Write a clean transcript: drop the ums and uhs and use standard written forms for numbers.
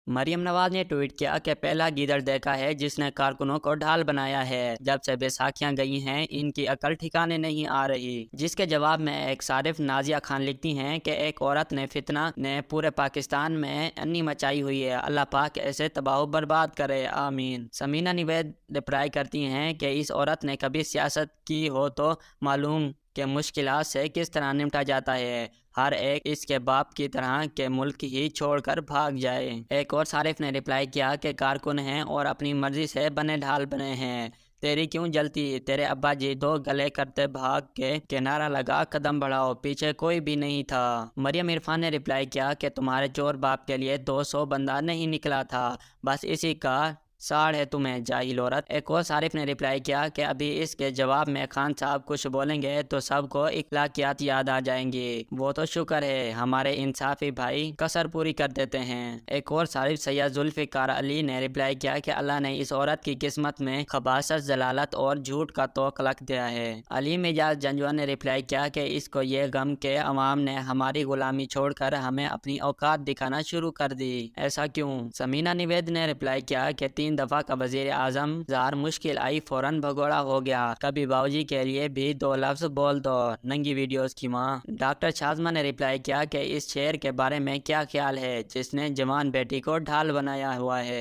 मरियम नवाज ने ट्वीट किया कि पहला गीदड़ देखा है जिसने कारकुनों को ढाल बनाया है। जब से बैसाखियां गई हैं इनकी अकल ठिकाने नहीं आ रही। जिसके जवाब में एक सारिफ नाजिया खान लिखती हैं कि एक औरत ने फितना ने पूरे पाकिस्तान में अन्नी मचाई हुई है। अल्लाह पाक ऐसे तबाह बर्बाद करे, आमीन। समीना निवेद रिप्लाई करती हैं कि इस औरत ने कभी सियासत की हो तो मालूम कि मुश्किलात से किस तरह निपटा जाता है। हर एक इसके बाप की तरह के मुल्क ही छोड़कर भाग जाए। एक और सारिफ ने रिप्लाई किया कि कारकुन हैं और अपनी मर्जी से बने ढाल बने हैं, तेरी क्यों जलती, तेरे अब्बा जी दो गले करते भाग के नारा लगा कदम बढ़ाओ, पीछे कोई भी नहीं था। मरियम इरफान ने रिप्लाई किया कि तुम्हारे चोर बाप के लिए 200 बंदा नहीं निकला था, बस इसी का साड़ है तुम्हें, जाहिल औरत। एक और सारिफ ने रिप्लाई किया कि अभी इसके जवाब में खान साहब कुछ बोलेंगे तो सबको इखलाकियात याद आ जाएंगी। वो तो शुक्र है हमारे इंसाफी भाई कसर पूरी कर देते हैं। एक और सारिफ सैयद जुल्फिकार अली ने रिप्लाई किया कि अल्लाह ने इस औरत की किस्मत में खबासत, जलालत और झूठ का तोक लग दिया है। अली मिजाज जंजवा ने रिप्लाई किया कि इसको ये गम के अवाम ने हमारी गुलामी छोड़कर हमें अपनी औकात दिखाना शुरू कर दी, ऐसा क्यों। समीना निवेद ने रिप्लाई किया कि 3 दफा का वजीर आजम जार मुश्किल आई फौरन भगोड़ा हो गया, कभी बाबूजी के लिए भी 2 लफ्ज बोल दो, नंगी वीडियोस की माँ। डॉक्टर शाजमा ने रिप्लाई किया कि इस शेर के बारे में क्या ख्याल है जिसने जवान बेटी को ढाल बनाया हुआ है।